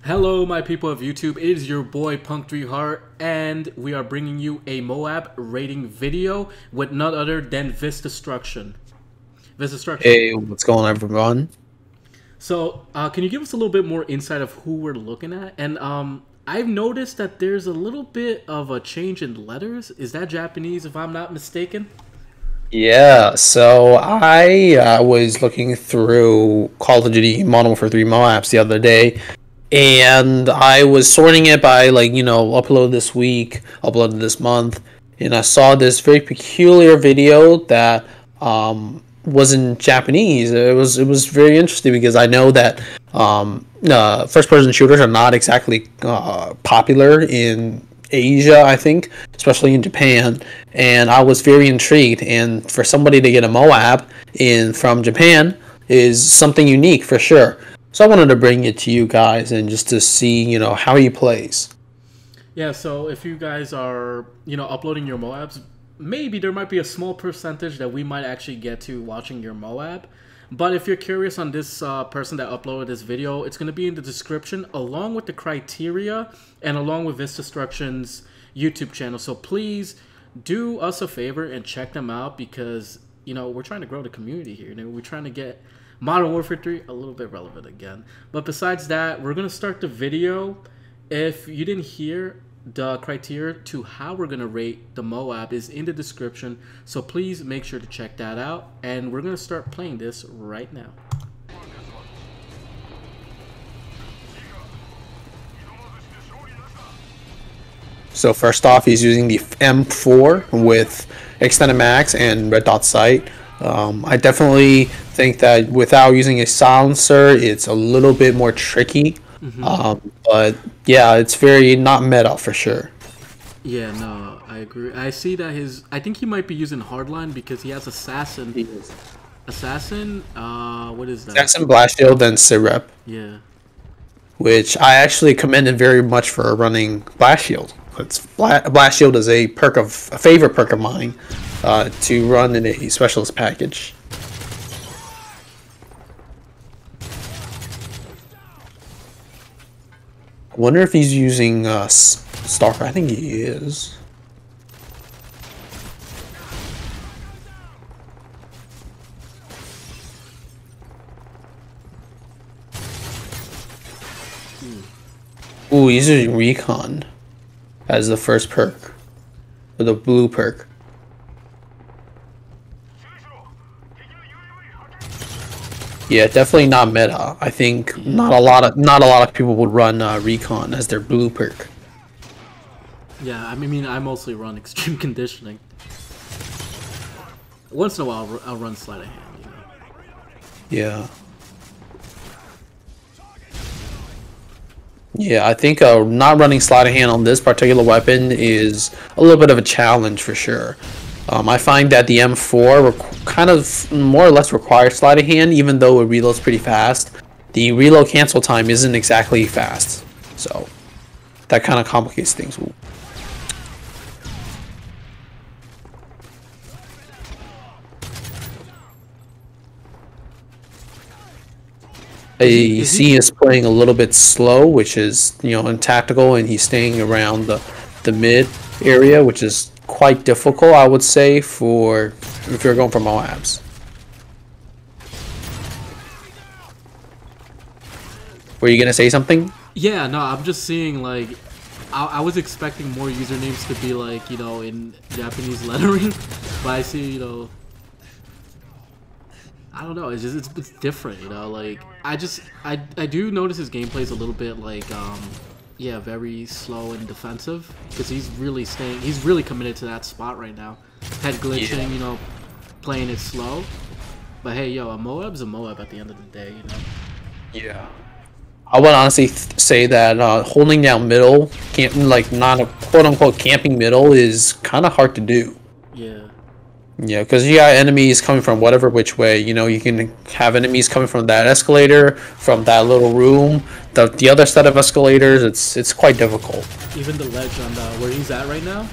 Hello, my people of YouTube. It is your boy Punk3Heart, and we are bringing you a MOAB rating video with none other than vistastruction. Hey, what's going on, everyone? So, can you give us a little bit more insight of who we're looking at? And I've noticed that there's a little bit of a change in letters. Is that Japanese, if I'm not mistaken? Yeah, so I was looking through Call of Duty Modern Warfare 3 MOABs the other day, and I was sorting it by, upload this week, uploaded this month, and I saw this very peculiar video that was in Japanese. It was very interesting because I know that first-person shooters are not exactly popular in Asia, I think, especially in Japan, and I was very intrigued. And for somebody to get a MOAB in from Japan is something unique for sure. So I wanted to bring it to you guys and just to see, how he plays. Yeah, so if you guys are, uploading your MOABs, maybe there might be a small percentage that we might actually get to watching your MOAB. But if you're curious on this person that uploaded this video, it's going to be in the description along with the criteria and along with vistastructions YouTube channel. So please do us a favor and check them out because, we're trying to grow the community here. We're trying to get Modern Warfare 3 a little bit relevant again. But besides that, we're going to start the video. If you didn't hear, the criteria to how we're going to rate the MOAB is in the description, so please make sure to check that out, and we're going to start playing this right now. So first off, he's using the M4 with extended max and red dot sight. I definitely think that without using a silencer, it's a little bit more tricky. But yeah, it's very not meta for sure. Yeah, no, I agree. I see that I think he might be using hardline because he has assassin. Assassin, what is that? Assassin, blast shield, then Sirep. Yeah. Which I actually commended very much for running blast shield. Blast shield is a favorite perk of mine to run in a specialist package. I wonder if he's using Stalker. I think he is. Ooh, he's using Recon as the first perk, or the blue perk. Yeah, definitely not meta. I think not a lot of people would run Recon as their blue perk. Yeah, I mean, I mostly run extreme conditioning. Once in a while, I'll run sleight of hand. Yeah. Yeah, I think not running sleight of hand on this particular weapon is a little bit of a challenge for sure. I find that the M4 kind of more or less requires sleight of hand, even though it reloads pretty fast. The reload cancel time isn't exactly fast, so that kind of complicates things. You see is playing a little bit slow, which is, in tactical, and he's staying around the mid area, which is quite difficult, I would say, for if you're going for MOABs. Were you gonna say something? Yeah, no, I'm just seeing, like, I was expecting more usernames to be, like, in Japanese lettering, but I see, I don't know, it's different, like, I do notice his gameplay is a little bit, like, yeah, very slow and defensive, because he's really committed to that spot right now. Head glitching, yeah. Playing it slow, but hey, yo, a MOAB's a MOAB at the end of the day, Yeah. I would honestly say that holding down middle, not a quote-unquote camping middle, is kind of hard to do. Yeah. Yeah, because you got enemies coming from whatever which way. You can have enemies coming from that escalator, from that little room, the other set of escalators. It's quite difficult. Even the ledge on where he's at right now.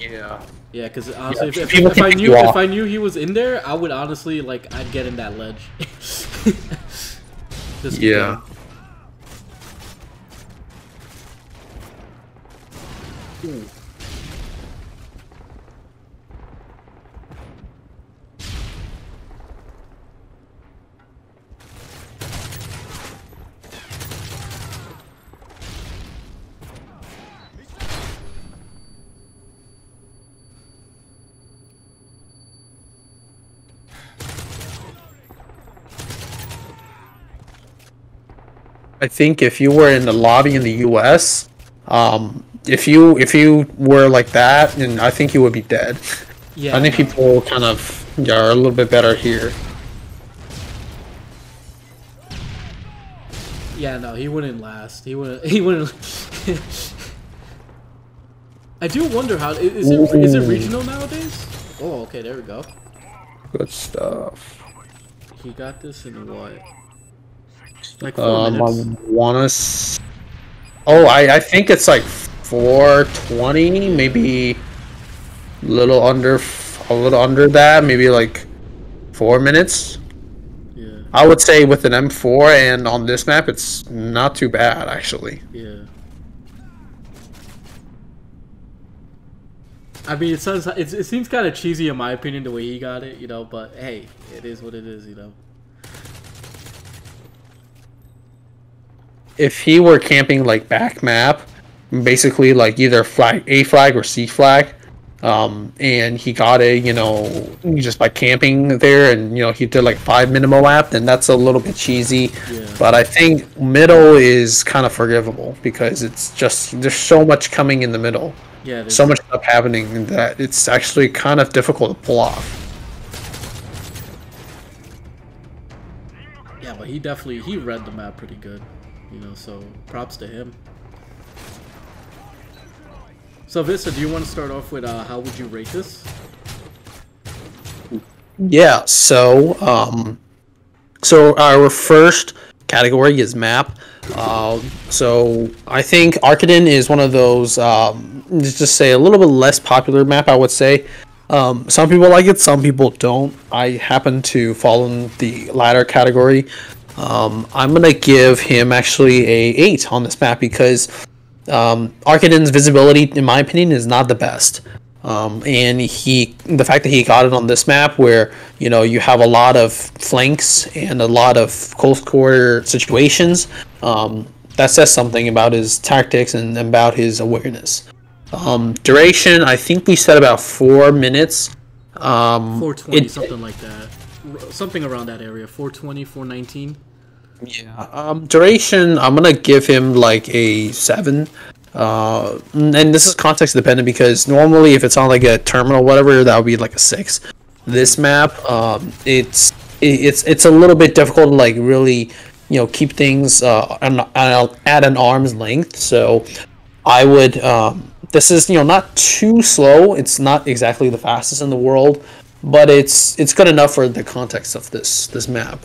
Yeah. Yeah, because honestly, Yeah, if I knew he was in there, I would honestly I'd get in that ledge. Yeah. Ooh. I think if you were in the lobby in the U.S., if you were like that, then I think you would be dead. Yeah, I think people kind of are a little bit better here. Yeah, no, he wouldn't last. He wouldn't. He wouldn't. I do wonder how is it regional nowadays? Oh, okay, there we go. Good stuff. He got this in what? Like 4 minutes. I think it's like 4:20, maybe a little under that, maybe like 4 minutes. Yeah. I would say with an M4 and on this map, it's not too bad actually. Yeah. I mean, it seems kind of cheesy in my opinion the way he got it, you know. But hey, it is what it is, you know. If he were camping like back map, basically like either A flag or C flag, and he got it, you know, just by camping there, and you know he did like 5-minute MOAB, then that's a little bit cheesy. Yeah. But I think middle is kind of forgivable because it's just there's so much coming in the middle, Yeah. so much stuff happening that it's actually kind of difficult to pull off. Yeah, but he read the map pretty good. You know, so props to him. So Vista, do you want to start off with how would you rate this? Yeah, so our first category is map. So I think Arcadon is one of those let's just say a little bit less popular map, I would say. Some people like it, some people don't. I happen to fall in the latter category. I'm gonna give him actually a 8 on this map because Arcadon's visibility, in my opinion, is not the best. And the fact that he got it on this map, where you know you have a lot of flanks and a lot of close quarter situations, that says something about his tactics and about his awareness. Duration, I think we said about 4 minutes. 420, something like that. Something around that area. 420, 419. Yeah. Duration, I'm gonna give him like a 7. And this is context dependent because normally if it's on like a terminal, whatever, that would be like a 6. This map, it's a little bit difficult to like really, you know, keep things at an arm's length. So I would. This is, you know, not too slow. It's not exactly the fastest in the world, but it's good enough for the context of this map.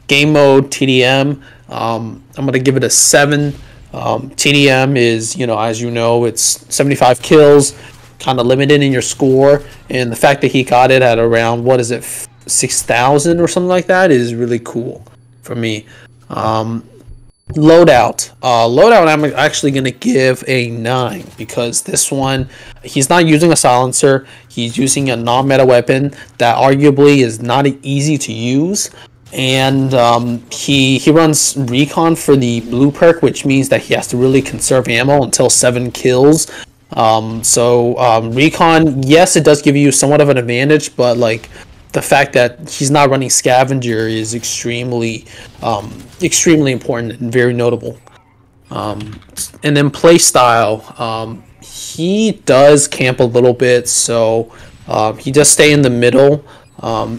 Game mode TDM, I'm gonna give it a 7. TDM is, you know, as you know, it's 75 kills, kind of limited in your score, and the fact that he got it at around, what is it, 6,000 or something like that is really cool for me. Loadout, I'm actually gonna give a 9 because this one, he's not using a silencer. He's using a non-meta weapon that arguably is not easy to use. And he runs recon for the blue perk, which means that he has to really conserve ammo until 7 kills. Recon, yes, it does give you somewhat of an advantage, but like the fact that he's not running scavenger is extremely important and very notable. And then play style, he does camp a little bit, so he does stay in the middle.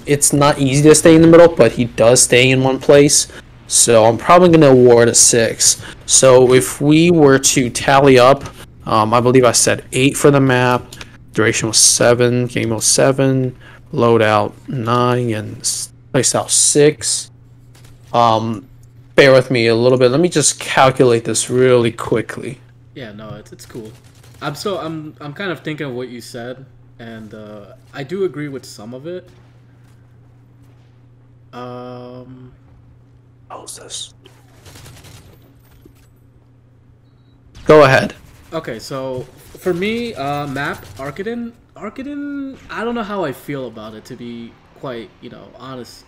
It's not easy to stay in the middle, but he does stay in one place. So I'm probably going to award a 6. So if we were to tally up, I believe I said 8 for the map. Duration was 7. Game mode 7. Loadout 9. And playstyle 6. Bear with me a little bit. Let me just calculate this really quickly. Yeah, no, it's cool. I'm kind of thinking of what you said, and I do agree with some of it. How's this? Go ahead. Okay, so for me, map Arkaden, I don't know how I feel about it, to be quite, honest.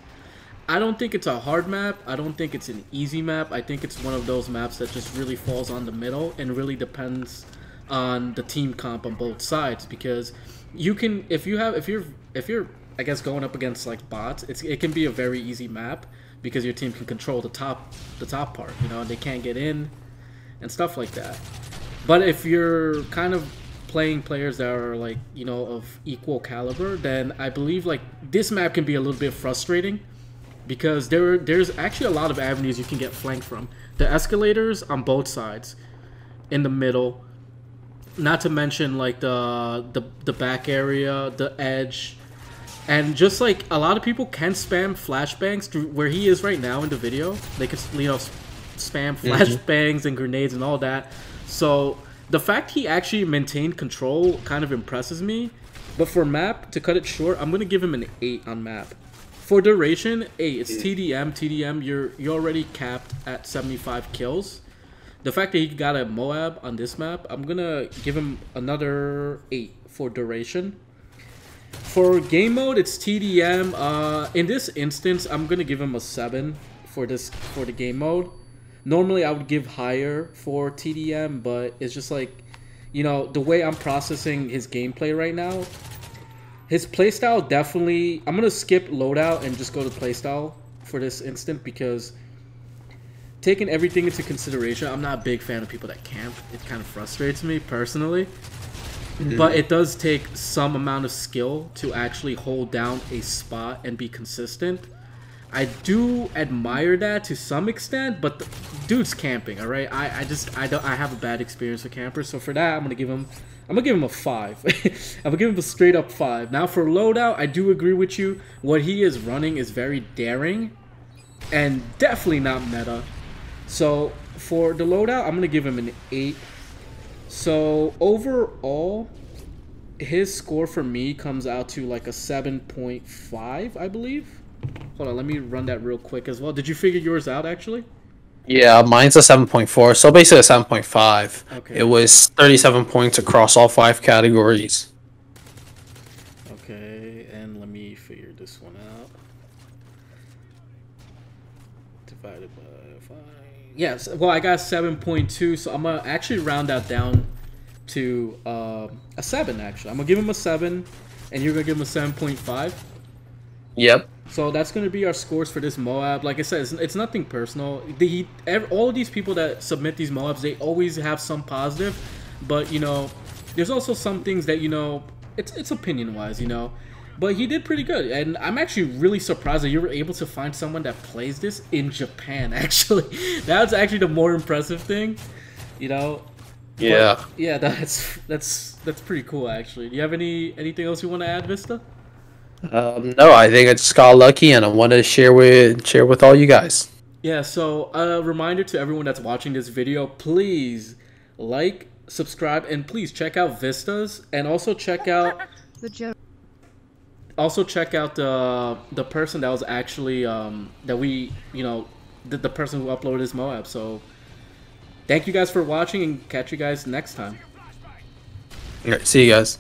I don't think it's a hard map. I don't think it's an easy map. I think it's one of those maps that just really falls on the middle and really depends on the team comp on both sides, because you can, if you're I guess going up against like bots, it can be a very easy map because your team can control the top part, and they can't get in and stuff like that. But if you're kind of playing players that are like, of equal caliber, then I believe like this map can be a little bit frustrating because there's actually a lot of avenues you can get flanked from. The escalators on both sides, in the middle, not to mention like the back area, the edge, and just like a lot of people can spam flashbangs through where he is right now in the video. They can spam flashbangs and grenades and all that. So the fact he actually maintained control kind of impresses me. But for map, to cut it short, I'm gonna give him an 8 on map. For duration, 8. It's TDM. TDM, you're already capped at 75 kills. The fact that he got a MOAB on this map, I'm gonna give him another 8 for duration. For game mode, it's TDM. In this instance, I'm gonna give him a 7 for the game mode. Normally, I would give higher for TDM, but it's just like, the way I'm processing his gameplay right now, his playstyle definitely... I'm going to skip loadout and just go to playstyle for this instant because taking everything into consideration, I'm not a big fan of people that camp. It kind of frustrates me personally. But it does take some amount of skill to actually hold down a spot and be consistent. I do admire that to some extent, but the dude's camping, all right? I have a bad experience with campers, so for that I'm gonna give him a 5. I'm gonna give him a straight up 5. Now for loadout, I do agree with you. What he is running is very daring and definitely not meta. So for the loadout, I'm gonna give him an 8. So overall, his score for me comes out to like a 7.5, I believe. Hold on, let me run that real quick as well. Did you figure yours out, actually? Yeah, mine's a 7.4, so basically a 7.5. Okay. It was 37 points across all 5 categories. Okay, and let me figure this one out. Divided by 5. Yes, well, I got 7.2, so I'm going to actually round that down to a 7, actually. I'm going to give him a 7, and you're going to give him a 7.5. Yep. So that's going to be our scores for this MOAB. Like I said, it's nothing personal. All of these people that submit these MOABs, they always have some positive. But, there's also some things that, it's opinion-wise, But he did pretty good. And I'm actually really surprised that you were able to find someone that plays this in Japan, actually. That's actually the more impressive thing, Yeah. But, yeah, that's pretty cool, actually. Do you have anything else you want to add, Vista? No, I think I just got lucky, and I wanted to share with all you guys. Yeah, so a reminder to everyone that's watching this video, please like, subscribe, and please check out Vistas, and also check out the person that was actually the person who uploaded his MOAB. So thank you guys for watching, and catch you guys next time. All right, see you guys.